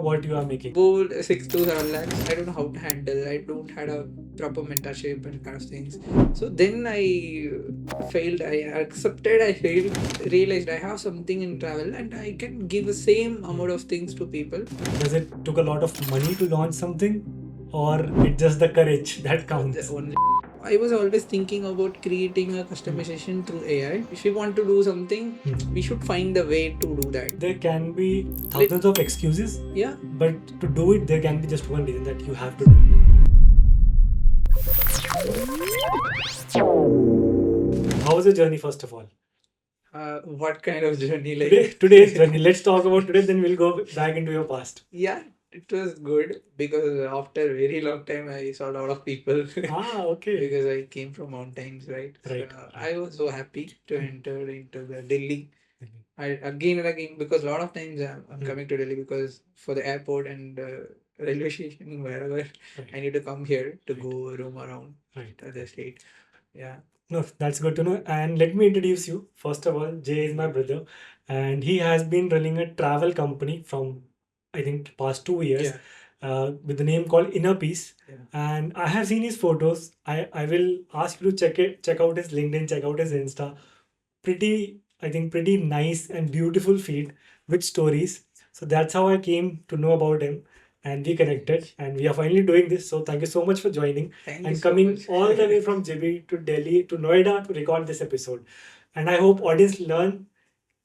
what you are making? Goal 6 to 7 lakhs. I don't know how to handle. I don't had a proper mentorship and kind of things. So then I failed. I accepted. I failed. Realized I have something in travel and I can give the same amount of things to people. Does it took a lot of money to launch something, or it's just the courage that counts? I was always thinking about creating a customization through AI. If we want to do something, we should find a way to do that. There can be thousands of excuses, Yeah. but to do it, there can be just one reason that you have to do it. How was the journey, first of all? What kind of journey? Like Today's journey. Let's talk about today, then we'll go back into your past. Yeah, it was good because after a very long time I saw a lot of people. Okay. Because I came from mountains, right? Right. So I was so happy to enter into the Delhi. I again and again, because a lot of times I'm coming to Delhi because for the airport and railway station, wherever I need to come here to go roam around the state. Yeah. No, that's good to know. And let me introduce you. First of all, Jay is my brother, and he has been running a travel company from, I think, past 2 years, with the name called Innerpece. And I have seen his photos. I will ask you to check out his LinkedIn, check out his Insta. Pretty nice and beautiful feed with stories. So that's how I came to know about him, and we connected, and we are finally doing this. So thank you so much for joining and coming all the way from JB to Delhi to Noida to record this episode. And I hope audience learn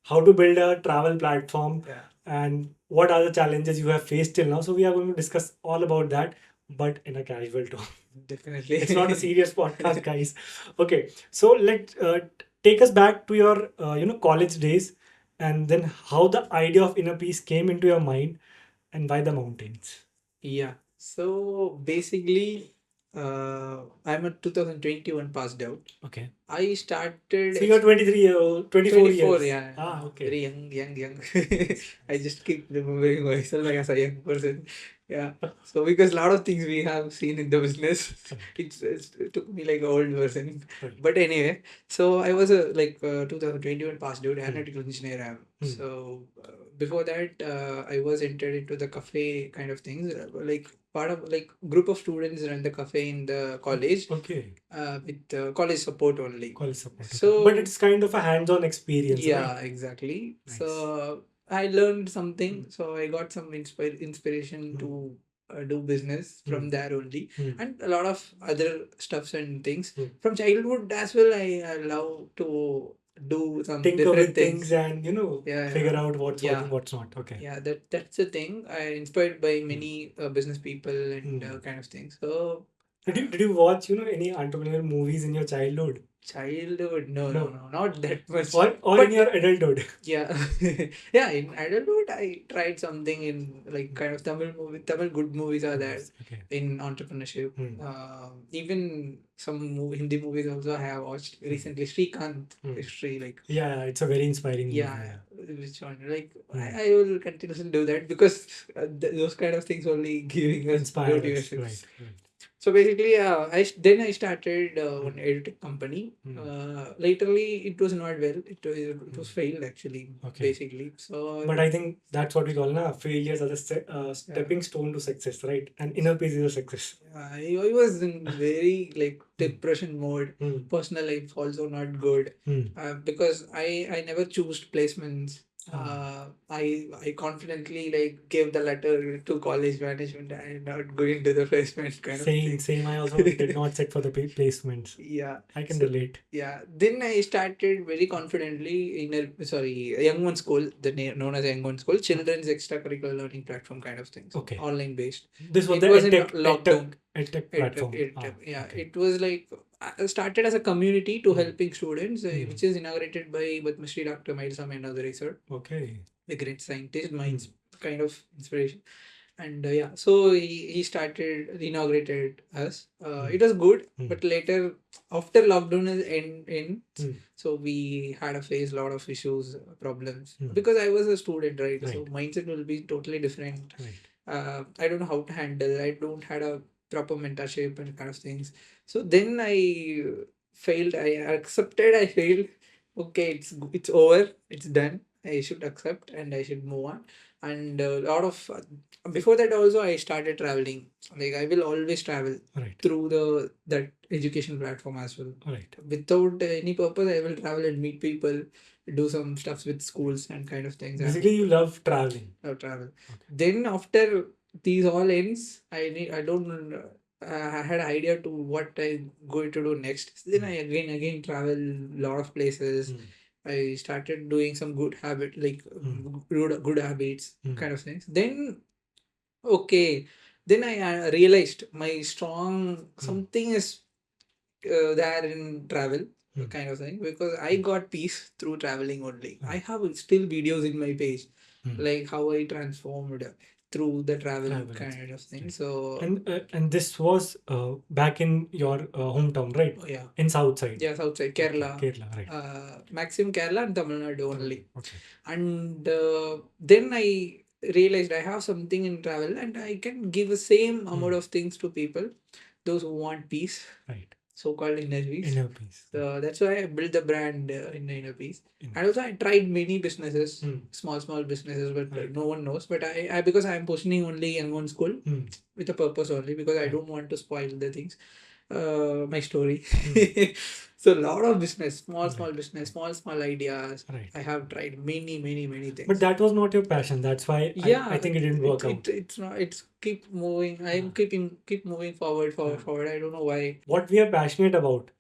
how to build a travel platform and what are the challenges you have faced till now. So we are going to discuss all about that, but in a casual tone. Definitely. It's not a serious podcast, guys. Okay, so let take us back to your college days, and then how the idea of inner peace came into your mind, and why the mountains. Yeah. So basically, I'm a 2021 passed out. Okay. I started. So you're 23 year old, 24 years. Yeah. Okay. Very young. I just keep remembering myself like as a young person. Yeah. So because a lot of things we have seen in the business, it took me like an old person. But anyway, so I was a 2021 passed out analytical engineer. So before that, I was entered into the cafe kind of things. Like part of like group of students run the cafe in the college. Okay. With college support only. College support. Okay. So But it's kind of a hands-on experience, yeah, right? exactly. Nice. So I learned something. So I got some inspiration to do business from there only, and a lot of other stuffs and things from childhood as well. I love to do some Tinker different with things. and figure out what's Yeah. working, what's not. Okay. Yeah, that's the thing. I inspired by many business people and kind of things. So Did you watch any entrepreneurial movies in your childhood? childhood, no, No. not that much. Or But in your adulthood? yeah, yeah. In adulthood, I tried something in like kind of Tamil good movies are there Okay. in entrepreneurship. Even some Hindi movies also I have watched recently. Srikanth history, like Yeah, it's a very inspiring movie. yeah, which one? Like I will continuously do that because those kind of things only giving us Inspire us. motivation. Right. So basically, then I started one edtech company. Laterly, it was not well. It was failed actually. Okay. Basically, so But I think that's what we call failures are the stepping stone to success, right? And inner peace is a success. I was in very like depression mode. Personal life also not good because I never chose placements. I confidently like gave the letter to college management and not going to the placement kind of thing. Same. I also did not set for the placements. Yeah, I can relate. yeah. Then I started very confidently in a Young One School, known as Young One School, children's extracurricular learning platform kind of things. Okay. Online based. This was It the was in edtech lockdown. platform. Yeah, Okay. it was like started as a community to helping students, which is inaugurated by Padma Dr. Mailsam and other research. Okay. A great scientist, my kind of inspiration. And yeah, so he started inaugurated us. It was good, but later after lockdown is end, so we had to face a lot of issues, problems because I was a student, right? So mindset will be totally different. I don't know how to handle. I don't had a proper mentorship and kind of things. So then I failed. I accepted. I failed. Okay, it's over. It's done. I should accept and I should move on. And a lot of before that also I started traveling. Like I will always travel Right. through that education platform as well. Right. Without any purpose, I will travel and meet people, do some stuffs with schools and kind of things. Basically, you love traveling. Love travel. Okay. Then after these all ends, I don't I had an idea to what I going to do next. Then I again travel lot of places. I started doing some good habit like good habits kind of things. Then okay, then I realized my strong something is there in travel kind of thing, because I got peace through traveling only. I have still videos in my page like how I transformed through the travel kind of thing. So And this was back in your hometown, right? oh, yeah, In south side. yeah, south side Kerala. Okay, Kerala, right. Maximum Kerala and Tamil Nadu only. Okay. And then I realized I have something in travel and I can give the same amount of things to people, those who want peace. Right. So-called inner peace. Inner peace. So that's why I built the brand in Inner Peace. And also I tried many businesses, small businesses, but no one knows. But I because I am positioning only in one school with a purpose only, because I don't want to spoil the things. My story. So a lot of business, small business, small ideas. Right. I have tried many things. But that was not your passion. That's why I think it didn't work out. It's not. It's keep moving. I'm keep moving forward. I don't know why. What we are passionate about,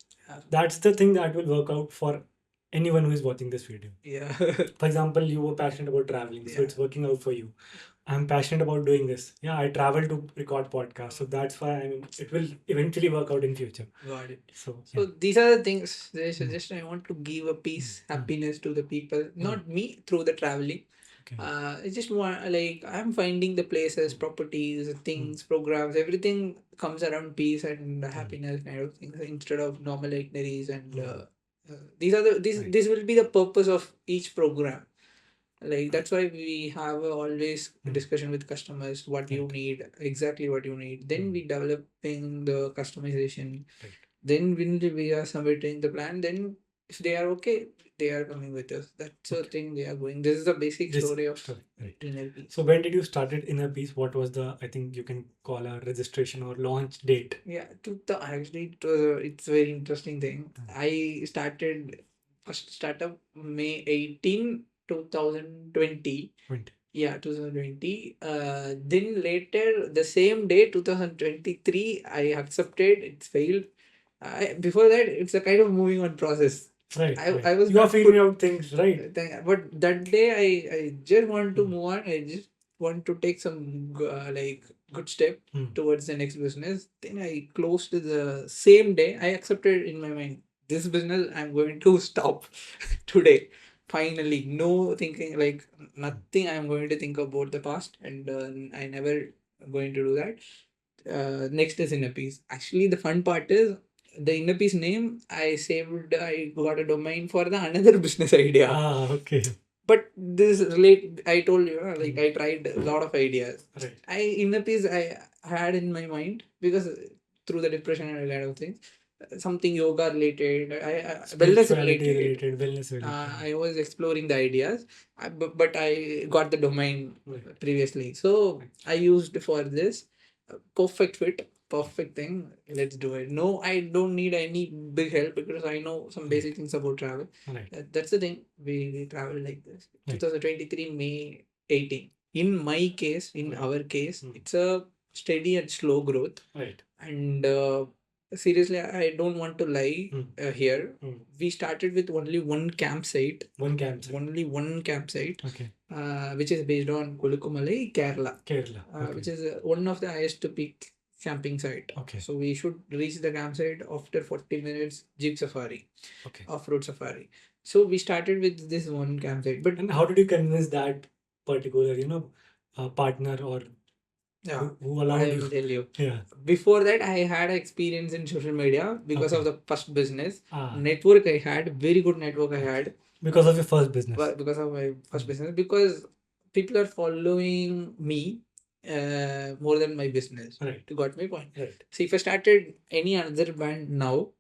that's the thing that will work out for anyone who is watching this video. Yeah. For example, you were passionate about traveling, so it's working out for you. I'm passionate about doing this. Yeah, I travel to record podcasts, so that's why it will eventually work out in future. Got it. So these are the things they suggest. I want to give a peace, happiness to the people, not me through the traveling. Okay. I just want, like, I'm finding the places, properties, things, programs, everything comes around peace and happiness kind of things instead of normal itineraries and these are the this will be the purpose of each program. Like that's why we have always discussion with customers what you need, exactly what you need. Then we developing the customization. Then when we are submitting the plan, then if they are okay, they are coming with us. That's the thing they are going. This is the basic story of Innerpece. So when did you started Innerpece? What was the, I think you can call a registration or launch date? Yeah, actually it's a very interesting thing. I started first startup May 18, 2020. Yeah, 2020. Then later, the same day, 2023, I accepted. It's failed. Before that, it's a kind of moving on process. Right. I was You are not figuring out things, right? But that day, I just want to move on. I just want to take some like good step towards the next business. Then I closed the same day. I accepted in my mind this business I'm going to stop today. Finally, no thinking, like nothing. I'm going to think about the past, and I never going to do that. Next is Innerpece. Actually, the fun part is the Innerpece name. I saved. I got a domain for the another business idea. Ah, okay. But this relate. I told you, like I tried a lot of ideas. Right. Innerpece I had in my mind because through the depression and a lot of things, something yoga related, wellness related. Wellness related. I was exploring the ideas, but I got the domain previously, so I used for this perfect fit, perfect thing. Let's do it. No, I don't need any big help because I know some basic things about travel. Right. That's the thing. We travel like this. 2023 May 18. In my case, in our case, it's a steady and slow growth. Right. And seriously, I don't want to lie here. We started with only one campsite. Only one campsite. Okay. Which is based on Kulukumalai, Kerala. Okay. Which is one of the highest peak camping site. Okay. So we should reach the campsite after 40 minutes jeep safari. Okay. Off-road safari. So we started with this one campsite. But and how did you convince that particular, partner or who allowed I you? will tell you. Yeah. Before that, I had experience in social media because of the first business. Network I had, very good network I had. Because of your first business? Because of my first business. Because people are following me more than my business. Right. You got my point? Right. See, if I started any other brand now,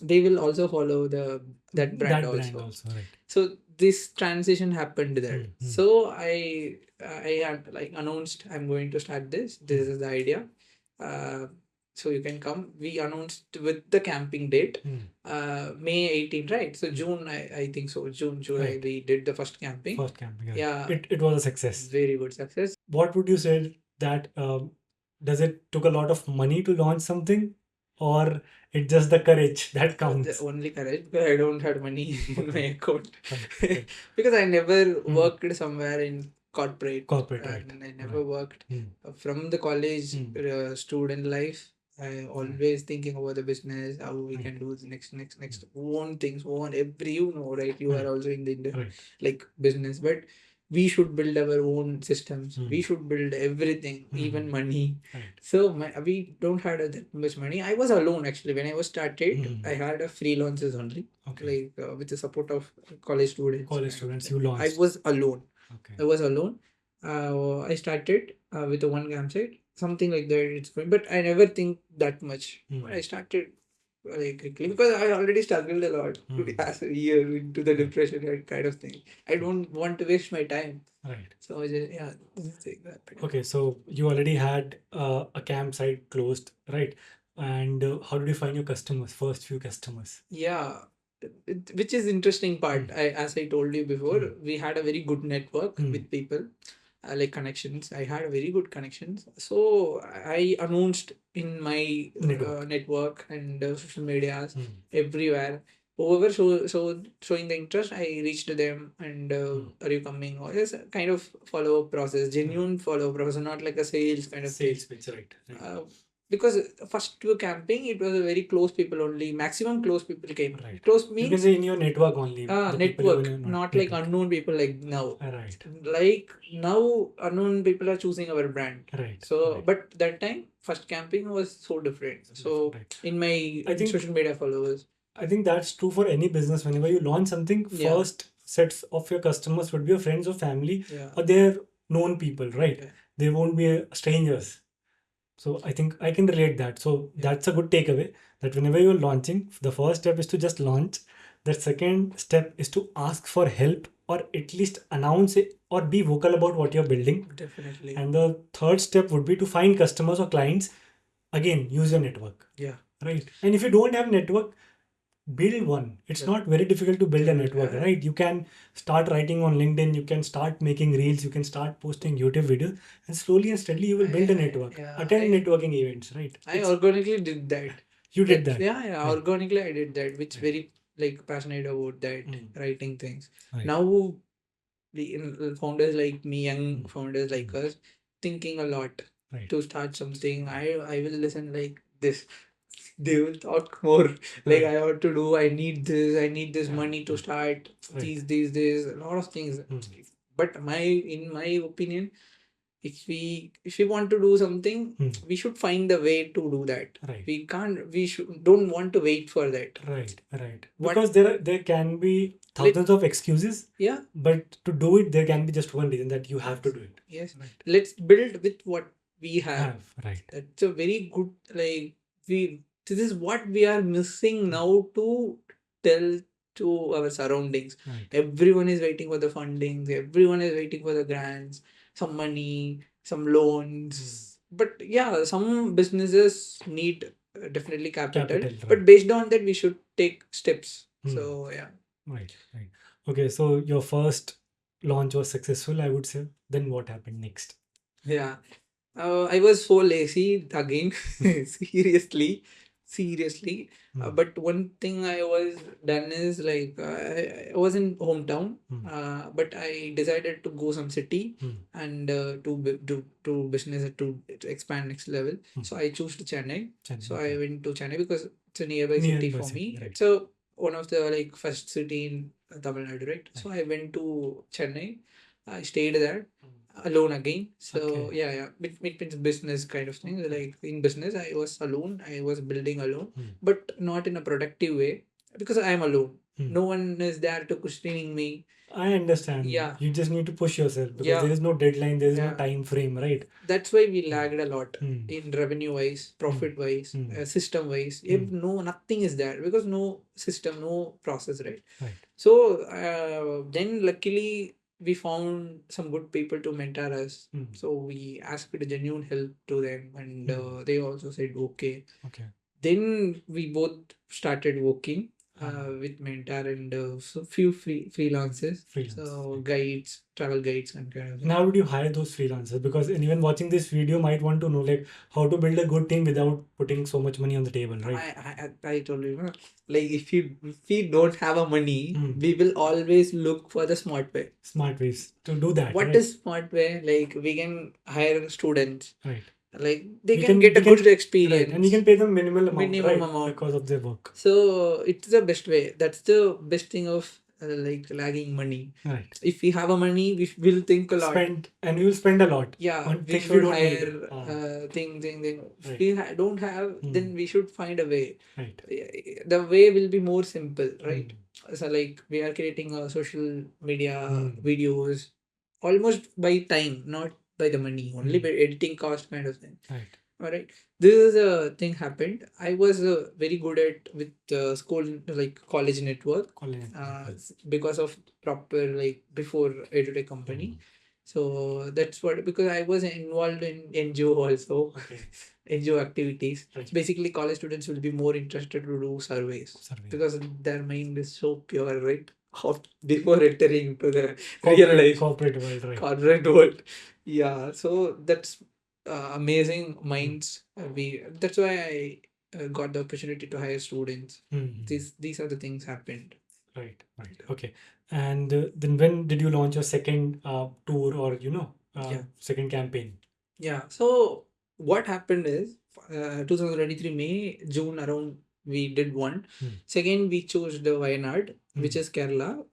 they will also follow that brand also. Right. So this transition happened there. So I had like announced I'm going to start this. This is the idea. So you can come. We announced with the camping date, May 18, right? So June, I think so. June, July, Right. we did the first camping. First camping. Yeah. It was a success. Very good success. What would you say that does it took a lot of money to launch something, or it just the courage that counts? The only courage, because I don't have money in my account. Okay. Because I never worked somewhere in corporate, Corporate, right. and I never worked Mm. from the college student life. I always thinking about the business, how we can do the next own things, own every, you know, right? You are also in the like business, but we should build our own systems. We should build everything, even money. So we don't have that much money. I was alone actually when I was started. I had a freelancers only, like with the support of college students. College students, you launched. I was alone. Okay. I was alone. I started with a one campsite, something like that. It's going, but I never think that much. I started very quickly because I already struggled a lot as a year into the depression and kind of thing. I don't want to waste my time. Right. So I just, yeah, take that. Okay, so you already had a campsite closed, right? And how did you find your customers, first few customers? Yeah, which is interesting part. As I told you before, we had a very good network with people, like connections. I had a very good connections. So I announced in my network and social medias everywhere. Whoever showing the interest, I reached to them and are you coming? Or just a kind of follow up process, genuine follow up process, not like a sales kind of Sales thing. pitch, right? Because first to camping, it was a very close people only. Maximum close people came. Right. Close You can means say in your network only. The people network, in your not like network. unknown people like now. Right. Like now, unknown people are choosing our brand. Right. So, but that time, first camping was so different. So, Right. in my I think- social media followers, I think that's true for any business. Whenever you launch something, Yeah. first sets of your customers would be your friends or family, yeah, or they're known people, right? Yeah. They won't be strangers. So I think I can relate that. So that's a good takeaway, that whenever you're launching, the first step is to just launch. The second step is to ask for help, or at least announce it, or be vocal about what you're building. definitely. And the third step would be to find customers or clients. Again, use your network. Yeah. Right. And if you don't have network, build one. It's not very difficult to build a network, right? You can start writing on LinkedIn, you can start making reels, you can start posting YouTube videos, and slowly and steadily you will build a network. Attend networking events, right? I organically did that. You did that. Yeah, Right. organically I did that, which very like passionate about that writing things. Right. Now the founders like me, young founders like us, thinking a lot Right. to start something. I will listen like this. They will talk more like I have to do. I need this money to start these a lot of things. But in my opinion, if we want to do something, we should find a way to do that. Right. We should don't want to wait for that. Right. Right. What- Because there can be thousands of excuses, Yeah. but to do it, there can be just one reason, that you have to do it. Yes. Right. Let's build with what we have. Right. That's a very good like this is what we are missing now to tell to our surroundings. Right. Everyone is waiting for the fundings, everyone is waiting for the grants, some money, some loans. But yeah, some businesses need definitely capital. Capital, But right. based on that, we should take steps. So yeah. Right. Right. Okay. So your first launch was successful, I would say. Then what happened next? Yeah. I was so lazy again. Seriously. But one thing I was done is like I was in hometown, but I decided to go some city and to business to expand next level. So I chose to Chennai. So I went to Chennai because it's a nearby city for me. Right. It's a one of the like first city in Tamil Nadu, right? So I went to Chennai. I stayed there alone again. So yeah, it means business kind of thing. Like in business, I was alone. I was building alone, but not in a productive way because I am alone. No one is there to questioning me. I understand. Yeah. You just need to push yourself because Yeah. there is no deadline, there is no Yeah. time frame, right? That's why we lagged a lot Hmm. in revenue wise, profit wise, Hmm. system wise. No, nothing is there because no system, no process, right? Right. So then luckily we found some good people to mentor us. So we asked a genuine help to them, and they also said okay. Okay. Then we both started working with mentor and so few freelancers, so guides, travel guides, and kind of thing. And how did you hire those freelancers? Because anyone watching this video might want to know like how to build a good team without putting so much money on the table, right? I told you, no? Like if we don't have a money, we will always look for the smart way. Smart ways to do that. What right? is smart way? Like we can hire students. Right. Like they We can get a good right, experience. and we can pay them minimal amount, Minimum right? amount. Because of their work. So it's the best way. That's the best thing of like lagging money. Right. If we have a money, we will think a lot. And we will spend a lot. Yeah, on we things should don't need. hire thing. If Right. we don't have, then we should find a way. Right. The way will be more simple, right? So like we are creating a social media videos almost by time, not by the money, only by editing cost kind of thing. Right. All right. This is a thing happened. I was very good at with school, like college network, because of proper like before edutech company. So that's what, because I was involved in NGO also. Okay. NGO activities. Right. Basically, college students will be more interested to do surveys. Because their mind is so pure, right? Before entering to the real life corporate world, right? corporate world. Yeah. So that's amazing minds. That's why I got the opportunity to hire students. These are the things happened. Right. Okay. And then when did you launch your second tour or second campaign? Yeah. So what happened is 2023 May, June around we did one. Second we chose the Wayanad, which is Kerala.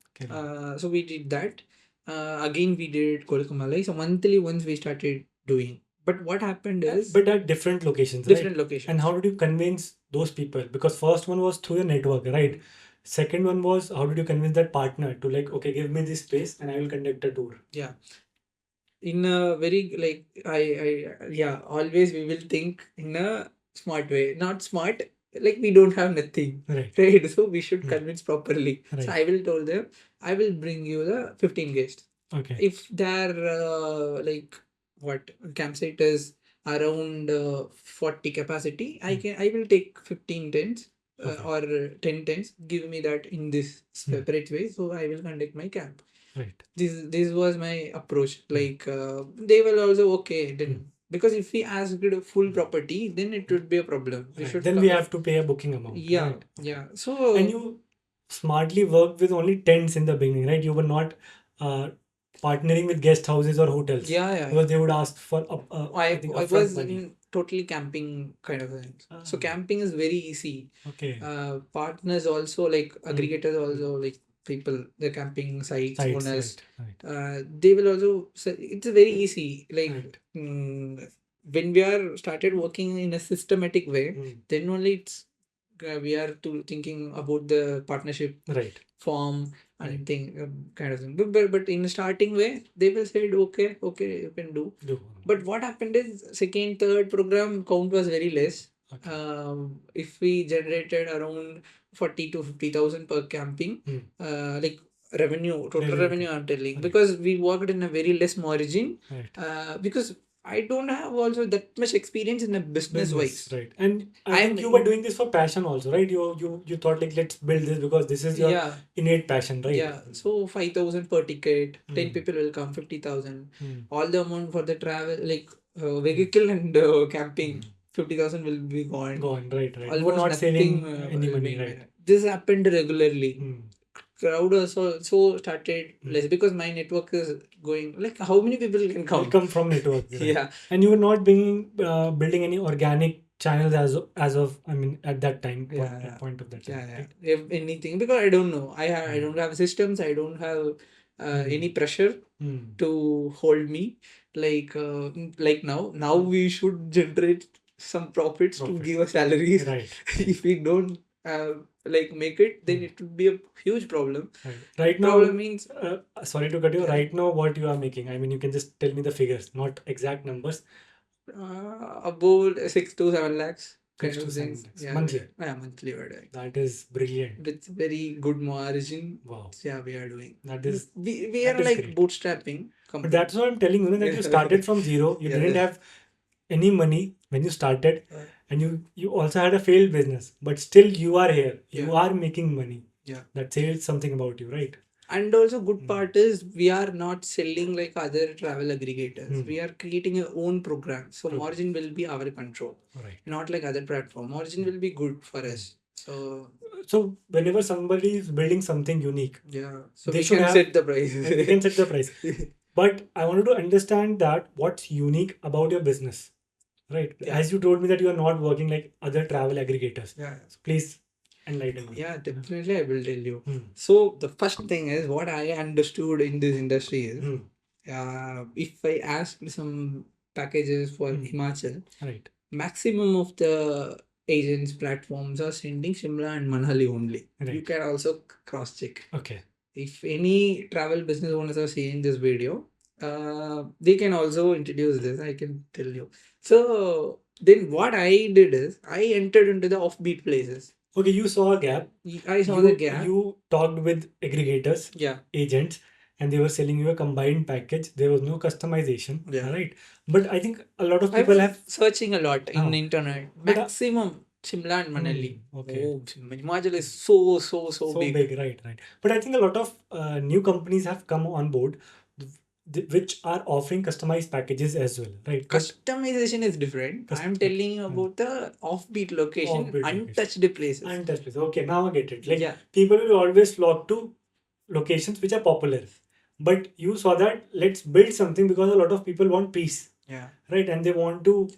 So we did that. Again we did Kolkamalai. So monthly once we started doing. But what happened is But at different locations, different right? locations. And how did you convince those people? Because first one was through your network, right? Second one was how did you convince that partner to like, okay, give me this space and I will conduct a tour. Yeah. In a very like yeah, always we will think in a smart way. Not smart, like we don't have nothing. Right. So we should convince properly. So I will tell them, I will bring you the 15 guests. Okay. If they're like what campsite is around 40 capacity, I will take 15 tents or 10 tents. Give me that in this separate way. So I will conduct my camp. Right. This was my approach. Like they will also okay then, because if we asked a full property, then it would be a problem. Then we have to pay a booking amount. Yeah. Right? Yeah. So And you smartly worked with only tents in the beginning, right? You were not partnering with guest houses or hotels. Yeah. Because they would ask for I think was upfront money. in totally camping kind of thing. So camping is very easy. Okay. Partners also, like aggregators also, like people, the camping sites owners, they will also it's very easy. Like when we are started working in a systematic way, then only it's we are thinking about the partnership form and thing kind of thing. But in the starting way, they will say okay, you can do. But what happened is second, third program count was very less. If we generated around 40 to 50,000 per camping, like total revenue I'm telling, because we worked in a very less margin, because I don't have also that much experience in a business wise. Right. And I think you were doing this for passion also, right? You thought like let's build this because this is your innate passion, right? Yeah. So 5,000 per ticket, 10 people will come, 50,000. All the amount for the travel, like vehicle and camping, 50,000 will be gone. Right. You were not saving any money, right? This happened regularly. Crowd also started less because my network is going, like how many people can come? Come from network. Right? Yeah. And you were not building any organic channels as of I mean at that time point of that time. Yeah. If anything, because I don't know. I don't have systems. I don't have any pressure to hold me like now. Now we should generate some profits to give us salaries. Right. If we don't like make it, then it would be a huge problem. Right now, Problem means sorry to cut you. Right now, what you are making? I mean, you can just tell me the figures, not exact numbers. About 6 to 7 lakhs kind 6 to of 7 things. lakhs Yeah, monthly. yeah, monthly we're doing. That is brilliant. With very good margin. Wow. Yeah, we are doing. That is We that are is like great. bootstrapping But company. that's what I'm telling you, that you started from zero. You Yeah, didn't yeah. have any money when you started, and you also had a failed business, but still you are here. You Yeah. are making money. Yeah. That says something about you, right? And also good part is we are not selling like other travel aggregators. Hmm. We are creating our own program. So Program. margin will be our control. Right. Not like other platform. Margin will be good for us. So whenever somebody is building something unique, Yeah. So they we should can have set the price. we can set the price. But I wanted to understand that what's unique about your business, right? Yeah. As you told me that you are not working like other travel aggregators. Yeah. So please enlighten me. Yeah, definitely I will tell you. Hmm. So the first thing is what I understood in this industry is Hmm. if I ask some packages for Hmm. Himachal, Right. maximum of the agents platforms are sending Shimla and Manali only. You Right. can also cross check. Okay. If any travel business owners are seeing this video, they can also introduce this. I can tell you. So then what I did is I entered into the offbeat places. Okay, you saw a gap. I saw the gap. You talked with aggregators, Yeah. agents, and they were selling you a combined package. There was no customization. Yeah. Right. But I think a lot of I people was have searching a lot in Oh. the internet. But, Maximum Shimla and Manali. okay. Oh, Himachal is so big. Right. But I think a lot of new companies have come on board, which are offering customized packages as well, right? But Customization is different. I'm telling you about the offbeat location, Offbeat location. untouched places. Untouched places. Okay, now I get it. Like Yeah. people will always flock to locations which are popular, but you saw that let's build something because a lot of people want peace, Yeah. right? And they want to.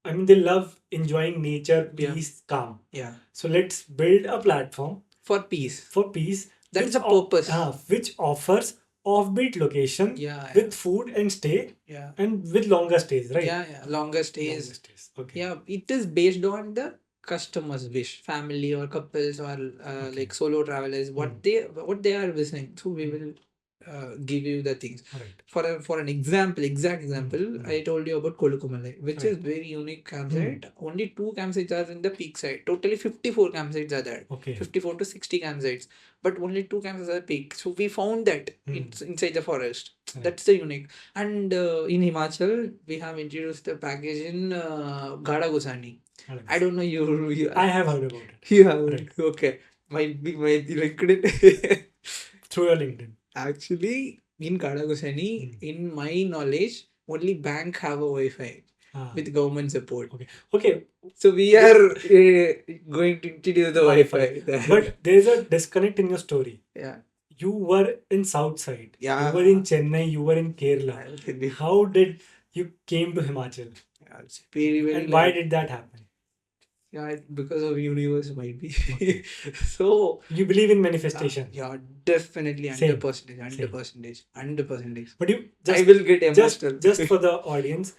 I mean, they love enjoying nature, Yeah. peace, calm. Yeah. So let's build a platform For peace. for peace. That's which the purpose. Which offers offbeat location Yeah. with food and stay Yeah. and with longer stays, right? Yeah. Longer stays. Longer stays. Okay. Yeah, it is based on the customer's wish, family or couples or like solo travelers, what they are wishing. So we will give you the things. Right. For an exact example, I told you about Kolukumalai, which Right. is very unique campsite. Only 2 campsites are in the peak side. Totally 54 campsites are there. Okay. 54 to 60 campsites, but only 2 campsites are peak. So we found that it's inside the forest. Right. That's the unique. And in Himachal, we have introduced the package in Gada Gusani. I don't know you. I have heard about it. You have Right. okay. Might be LinkedIn. Through your LinkedIn. Actually, in Gada Gusani, in my knowledge, only bank have a Wi-Fi with government support. Okay. So we are going to introduce the Wi-Fi. But there is a disconnect in your story. Yeah. You were in South side. Yeah. You were in Chennai. You were in Kerala. How did you came to Himachal? Yeah, it's very And why did that happen? Yeah, because of universe might be. So you believe in manifestation? Yeah, definitely Same. 100%. But you I will get emotional. Just for the audience,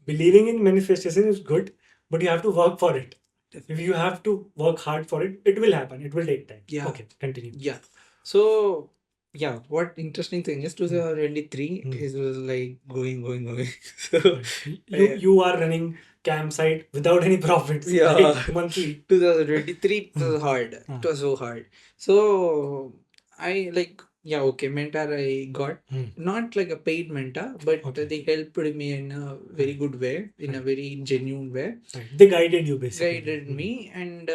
believing in manifestation is good, but you have to work for it. If you have to work hard for it, it will happen. It will take time. Yeah. Okay, continue. Yeah. So yeah, what interesting thing is 2023 is was like going. So You are running campsite without any profits. Yeah. Like, monthly. 2023 it was hard. It was so hard. So I like okay, mentor I got. Not like a paid mentor, but they helped me in a very good way, in a very genuine way. Right. They guided you basically. Guided me, and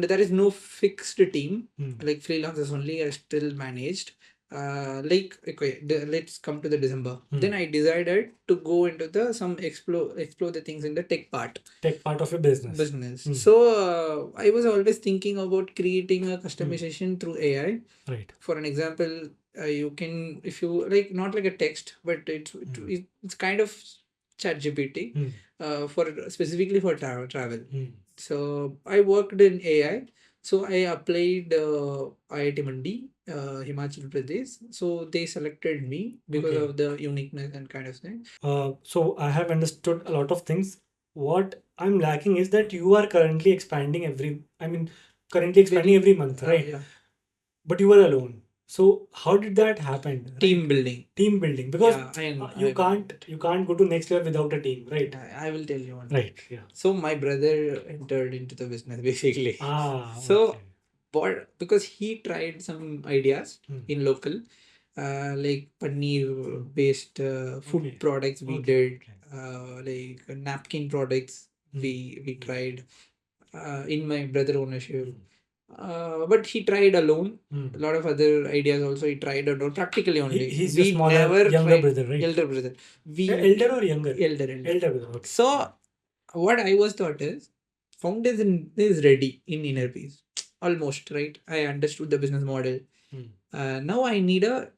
there is no fixed team. Like freelancers only are still managed. Let's come to the December. Then I decided to go into the explore the things in the tech part of your business. So I was always thinking about creating a customization through AI. Right. For an example, you can, if you like, not like a text, but it's kind of chat GPT for specifically for travel. So I worked in AI. So I applied IIT-Mandi, Himachal Pradesh. So they selected me because of the uniqueness and kind of thing. So I have understood a lot of things. What I'm lacking is that you are currently expanding currently expanding every month, right? Yeah. But you were alone. So how did that happen? Right? Team building. Team building, because you can't go to next level without a team, right? I will tell you one. Right. Yeah. So my brother entered into the business basically. So But because he tried some ideas in local, like paneer based food products we did, like napkin products we tried in my brother ownership. But he tried alone. A lot of other ideas also he tried alone, practically only. He's your smaller, younger brother, right? Elder brother. Elder or younger? Elder. Elder brother. Okay. So what I was thought is foundation is ready in Innerpece. Almost, right? I understood the business model. Now I need a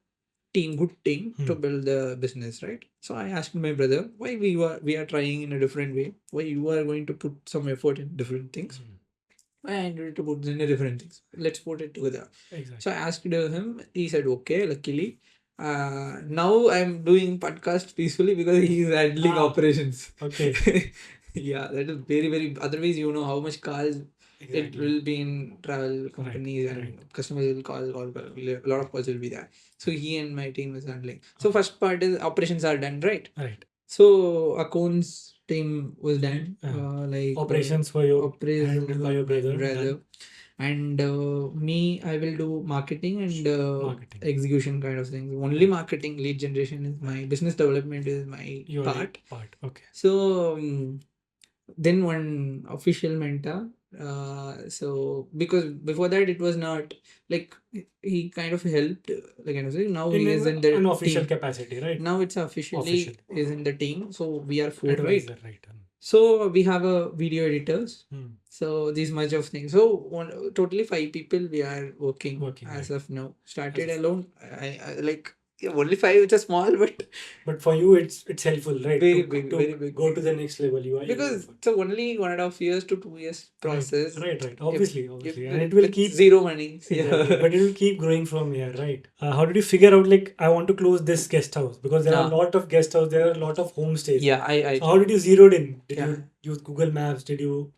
good team to build the business, right? So I asked my brother why we are trying in a different way. Why you are going to put some effort in different things. Why I need to put in different things. Let's put it together. Exactly. So I asked him. He said okay. Luckily, now I'm doing podcast peacefully because he is handling operations. Okay. Yeah, that is very. Otherwise, you know how much calls it will be in travel companies and customers will call. A lot of calls will be there. So he and my team is handling. So first part is operations are done, right? Right. So accounts team was done. Like Operations for you handled by your brother. brother. And me, I will do marketing and execution kind of things. Only marketing, lead generation is my business development is my Your part. Okay. So then one official mentor. So because before that it was not like he kind of helped, like I was saying, now he is in the an official team. Capacity, right? Now it's officially is in the team. So we are four, Advisor, right? So we have a video editors. So these much of things. So totally 5 people we are working as of now. Started alone. I like only 5. It's a small, but for you it's helpful, right? Very big, very big. Go to the next level. You are because it's only 1.5 years to 2 years process. Right. Obviously, and it will keep zero money. Exactly. But it will keep growing from here, right? How did you figure out like I want to close this guest house, because there are a lot of guest house, there are a lot of homestays. Yeah, So how did you zeroed in? Did you use Google Maps? Did you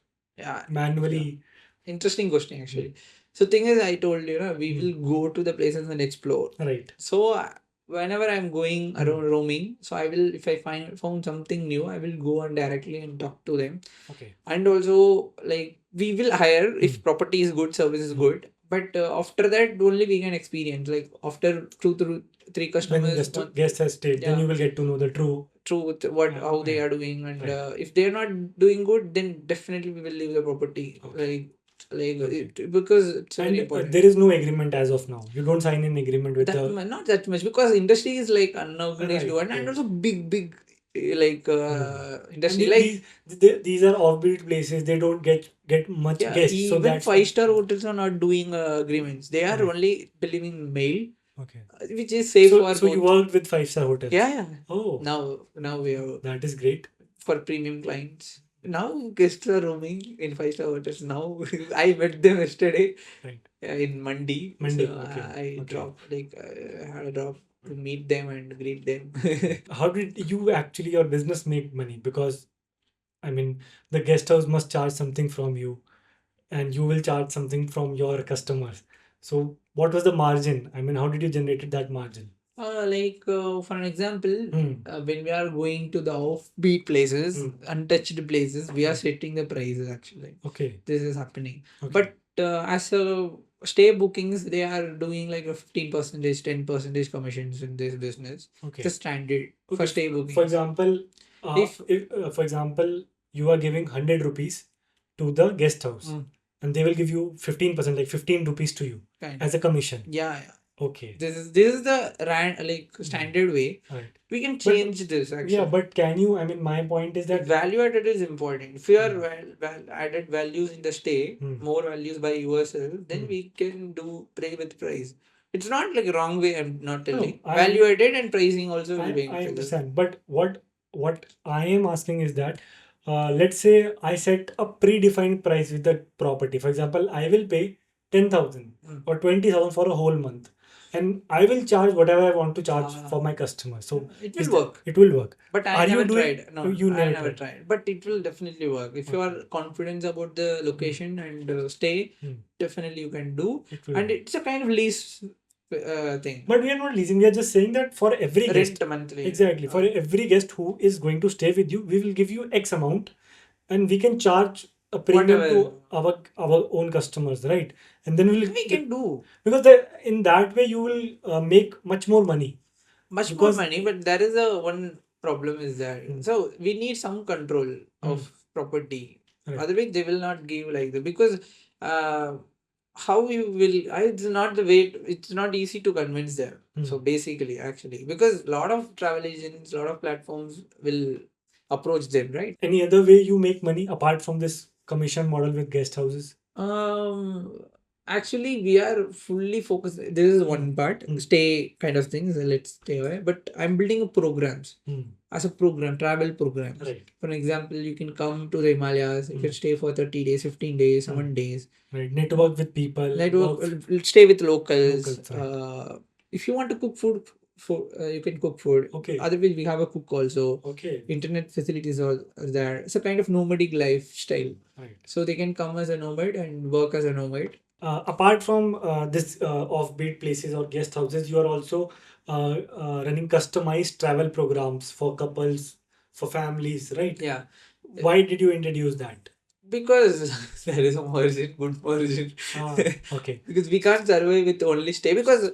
manually? Interesting question actually. So thing is, I told you, we will go to the places and explore. Right. So whenever I'm going around roaming, so I will, if I found something new, I will go and directly and talk to them. Okay. And also like we will hire if property is good, service is good. But after that only we can experience. Like after 2 to 3 customers, when guest has stayed, then you will get to know the true how they are doing, and if they are not doing good, then definitely we will leave the property. Because it's very important. There is no agreement as of now. You don't sign an agreement with not that much, because industry is like unorganized one, and also big industry. These are offbeat places. They don't get much guests. Even so 5-star hotels are not doing agreements. They are only believing mail. Okay. Which is safe for so you worked with 5-star hotels? Yeah. Oh. Now we are. That is great. For premium clients. Now guests are roaming in 5-star hotels. Now I met them yesterday. Right. In Mandi. I dropped I had a drop to meet them and greet them. How did you actually your business make money? Because I mean the guest house must charge something from you, and you will charge something from your customers. So what was the margin? I mean, how did you generate that margin? For an example, when we are going to the offbeat places, untouched places, we are setting the prices actually. Okay. This is happening. Okay. But as a stay bookings, they are doing like a 15%, 10% commissions in this business. Okay. It's standard for stay bookings. For example, for example, you are giving 100 rupees to the guest house, and they will give you 15%, like 15 rupees to you as a commission. Yeah. Okay. This is the standard way. Right. We can change this actually. Yeah, but can you? I mean, my point is that value added is important. If you are added values in the stay, more values by yourself, then we can do pay with price. It's not like a wrong way. I'm not telling. Value added and pricing also will be. I understand, but what I am asking is that, let's say I set a predefined price with the property. For example, I will pay 10,000 or 20,000 for a whole month. and I will charge whatever I want to charge for my customer. So it is will that- work. It will work. But I Are you never doing? tried. No, You I never never tried. But it will definitely work. If you are confident about the location and stay, definitely you can do. It will And work. it's a kind of lease thing. But we are not leasing. We are just saying that for every guest, Rent monthly. exactly, for every guest who is going to stay with you, we will give you X amount, and we can charge a premium to our own customers, right? And then we can do, because in that way you will make much more money. much more money. But there is a one problem is that so we need some control of property. Right. Otherwise, they will not give like that because how you will. It's not the way. It's not easy to convince them. So basically, actually, because a lot of travel agents, a lot of platforms will approach them, right? Any other way you make money apart from this commission model with guest houses? Actually, we are fully focused. This is one part, stay kind of things. Let's stay away. But I'm building programs as a program, travel programs. Right. For example, you can come to the Himalayas. You can stay for 30 days, 15 days, 7 days. Right. Network with people. Stay with locals. Right. If you want to cook food, you can cook food. Okay. Otherwise, we have a cook also. Okay. Internet facilities are there. It's a kind of nomadic lifestyle. Right. So they can come as a nomad and work as a nomad. Apart from this offbeat places or guest houses, you are also running customized travel programs for couples, for families, right? Yeah. Why did you introduce that? Because there is a margin, good margin. Okay. Because we can't survive with only stay because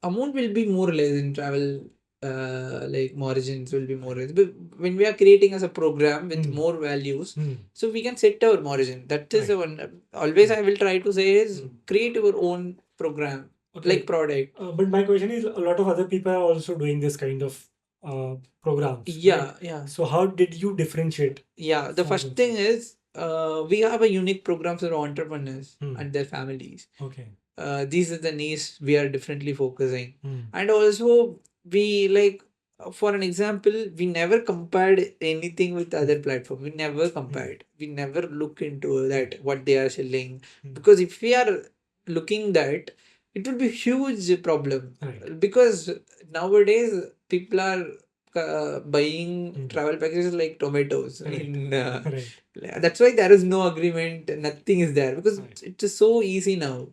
amount will be more or less in travel. Like margins will be more. But when we are creating as a program with more values, so we can set our margin. That is the one. Always I will try to say is create your own program, like product. But my question is, a lot of other people are also doing this kind of programs. Yeah, right? yeah. So how did you differentiate? Yeah, the first thing is we have a unique program for entrepreneurs and their families. Okay. These are the niche we are differently focusing. And also we like for an example, we never compared anything with other platform. We never compared. We never look into that what they are selling. Because if we are looking that, it would be huge problem. Right. Because nowadays people are buying travel packages like tomatoes. Right. That's why there is no agreement. Nothing is there because it is so easy now.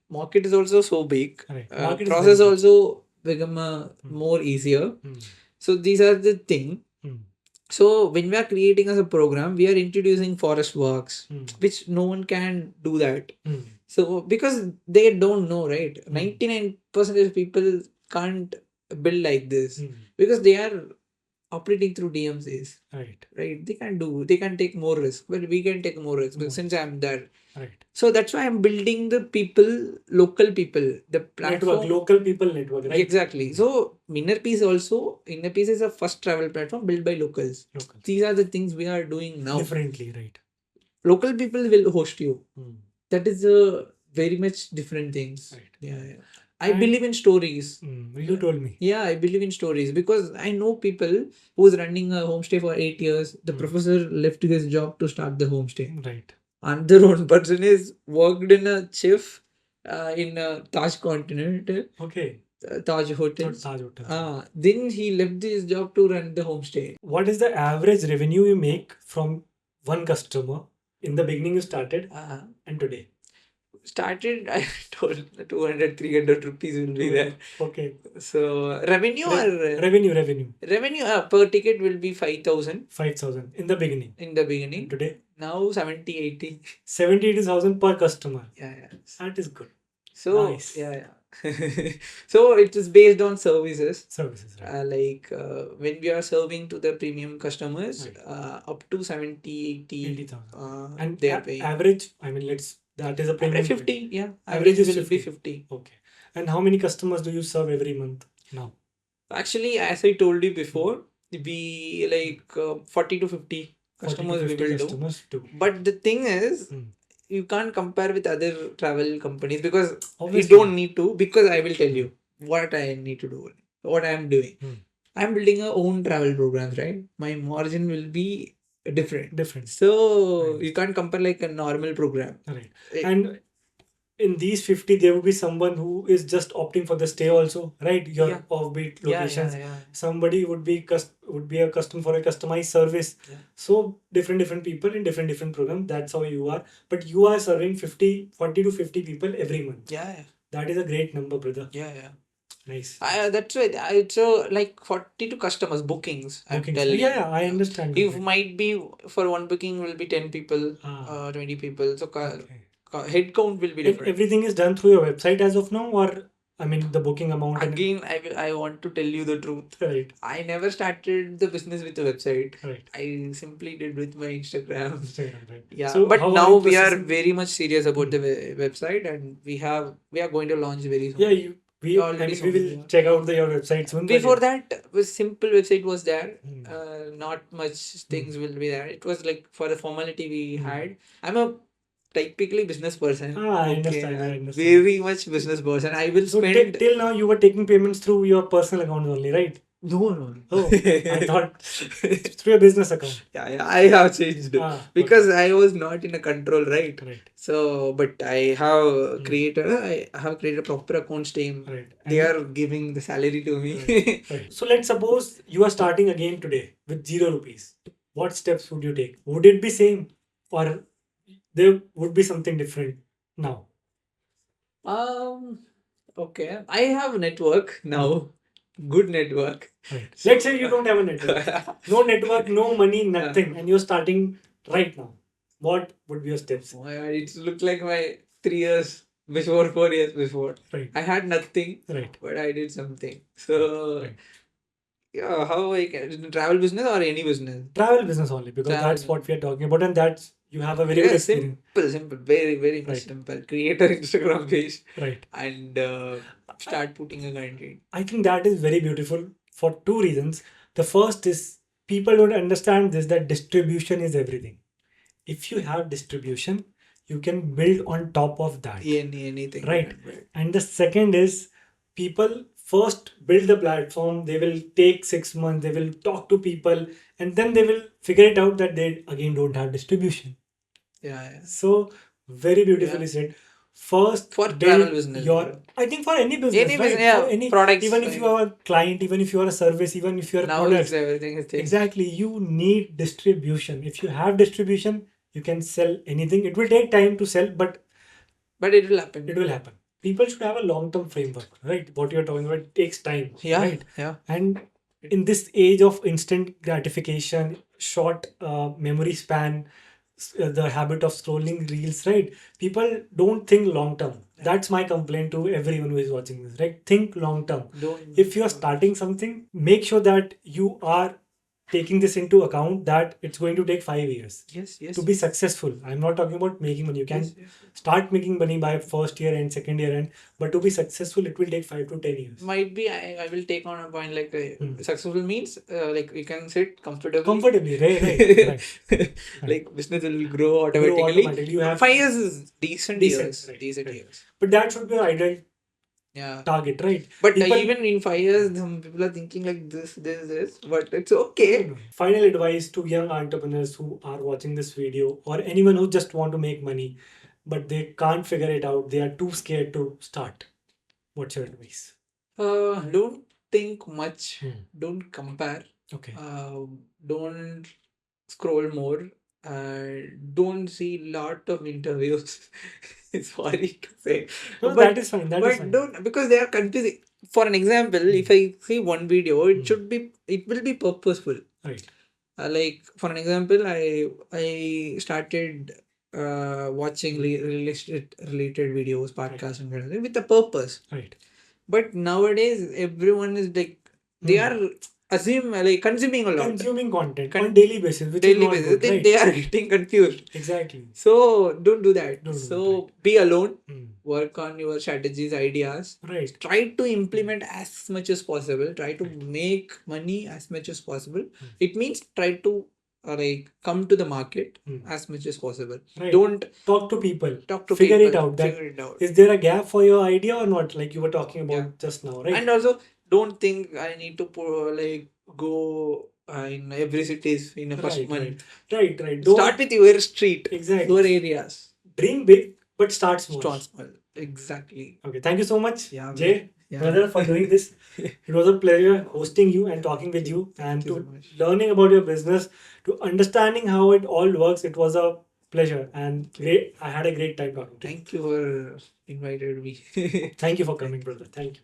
Market is also so big. Right. Process also become more easier. So these are the thing. So when we are creating as a program, we are introducing forest walks, which no one can do that. So because they don't know, right? 99% of people can't build like this because they are operating through DMCs. Right. They can take more risk, but we can take more risk since I'm there. Right. So that's why I'm building the people, local people, the platform. Network, local people network, right? Exactly. So Innerpece is a first travel platform built by locals. These are the things we are doing now. Differently, right? Local people will host you. That is a very much different things. Right. Yeah. I believe in stories. You told me. Yeah, I believe in stories because I know people who's running a homestay for 8 years. The professor left his job to start the homestay. Right. And the one person is worked in a chef in a Taj Continental. Okay. Taj Hotel. Then he left his job to run the homestay. What is the average revenue you make from one customer? In the beginning you started and today? Started, I told 200, 300 rupees will be there. Okay. So revenue Revenue per ticket will be 5,000. 5,000 in the beginning. And today? Now 70, 80. 70, 80,000 per customer. Yeah. That is good. So nice. Yeah. So it is based on services. Right. Like when we are serving to the premium customers, up to 70, 80,000. And they are paying. Average, that is a premium. 50, yeah. Average will is be 50. Okay. And how many customers do you serve every month now? Actually, as I told you before, we like 40 to 50 customers we will do. But the thing is, you can't compare with other travel companies because you don't need to. Because I will tell you what I need to do, what I am doing. I'm building a own travel programs, right? My margin will be different. So you can't compare like a normal program. Right. And in these 50 there would be someone who is just opting for the stay also, right? Your Yeah. offbeat Yeah, locations. yeah. Somebody would be a custom for a customized service. Yeah. So different people in different programs. That's how you are. But you are serving 40 to 50 people every month. Yeah. That is a great number, brother. Yeah. Nice. That's right. It's like 42 customers bookings. I'm Bookings. telling. Yeah, I understand. If might be for one booking will be 10 people, 20 people. So head count will be different. Everything is done through your website as of now, or I mean the booking amount. Again, I want to tell you the truth. Right. I never started the business with a website. Right. I simply did with my Instagram. Right. Yeah. So but how now are you we are processing- very much serious about the website, and we are going to launch very soon. Yeah, we Already we will check out your website soon. Before that, a simple website was there. Hmm. Not much things will be there. It was like for the formality we had. I'm a typically business person. I understand. I understand. Very much business person. I will So spend. till now you were taking payments through your personal accounts only, right? No. Oh, I thought through your business account. Yeah, I have changed because I was not in a control, right? So, but I have created a proper accounts team. Right. They are giving the salary to me. Right. So let's suppose you are starting again today with 0 rupees. What steps would you take? Would it be same, or there would be something different now? Okay. I have a network now. Good network. Right. Let's say you don't have a network. No network, no money, nothing, and you're starting right now. What would be your steps? Oh my God, it looked like my 3 years before, 4 years before. Right. I had nothing, Right. but I did something. So, yeah, how I can travel business or any business? Travel business only, because that's what we are talking about, and that's you have a very good experience. Simple, very much simple. Create an Instagram page, right, and start putting a content. I think that is very beautiful for two reasons. The first is people don't understand this, that distribution is everything. If you have distribution, you can build on top of that. Anything. Right. And the second is people first build the platform, they will take 6 months, they will talk to people, and then they will figure it out that they again don't have distribution. Yeah. So very beautifully said. First, for travel business. I think for any business, any business, for any products, even if you are a client, even if you are a service, even if you are a product, everything is changed. Exactly, you need distribution. If you have distribution, you can sell anything. It will take time to sell, but it will happen. It will happen. People should have a long-term framework, right? What you're talking about, it takes time, right? Yeah. And in this age of instant gratification, short memory span, the habit of scrolling reels, right? People don't think long term. That's my complaint to everyone who is watching this, right? Think long term. If you are starting something, make sure that you are taking this into account, that it's going to take 5 years to be successful. I'm not talking about making money. You can start making money by first year and second year end, but to be successful, it will take 5 to 10 years. Might be I will take on a point like successful means like we can sit comfortably. Right. Like business will grow automatically. You have 5 years is decent years. But that should be your ideal target, right? But even in 5 years, some people are thinking like this, but it's okay. Final advice to young entrepreneurs who are watching this video, or anyone who just want to make money, but they can't figure it out. They are too scared to start. What's your advice? Don't think much. Don't compare. Okay. Don't scroll more. Don't see lot of interviews. Sorry to say. No, that is fine. Don't, because they are confusing. For an example, if I see one video, it will be purposeful. Right. Like for an example, I started watching related videos, podcasts, and with a purpose. Right. But nowadays, everyone is like they are consuming a lot. Consuming content on daily basis. They are getting confused. Exactly. So don't do that. Don't be alone. Work on your strategies, ideas. Right. Try to implement as much as possible. Try to make money as much as possible. It means try to come to the market as much as possible. Right. Don't talk to people. Figure it out. Is there a gap for your idea or not? Like you were talking about just now, right? And also, don't think I need to go in every city in a first month. Right. Start with your street. Exactly. Your areas. Dream big, but start small. Exactly. Okay, thank you so much, Yeah, Jay, yeah. brother, for doing this. It was a pleasure hosting you and talking with you and Thank you to so much. learning about your business, to understanding how it all works. It was a pleasure and great. I had a great time talking to you. Thank you for invited me. Thank you for coming, brother. Thank you.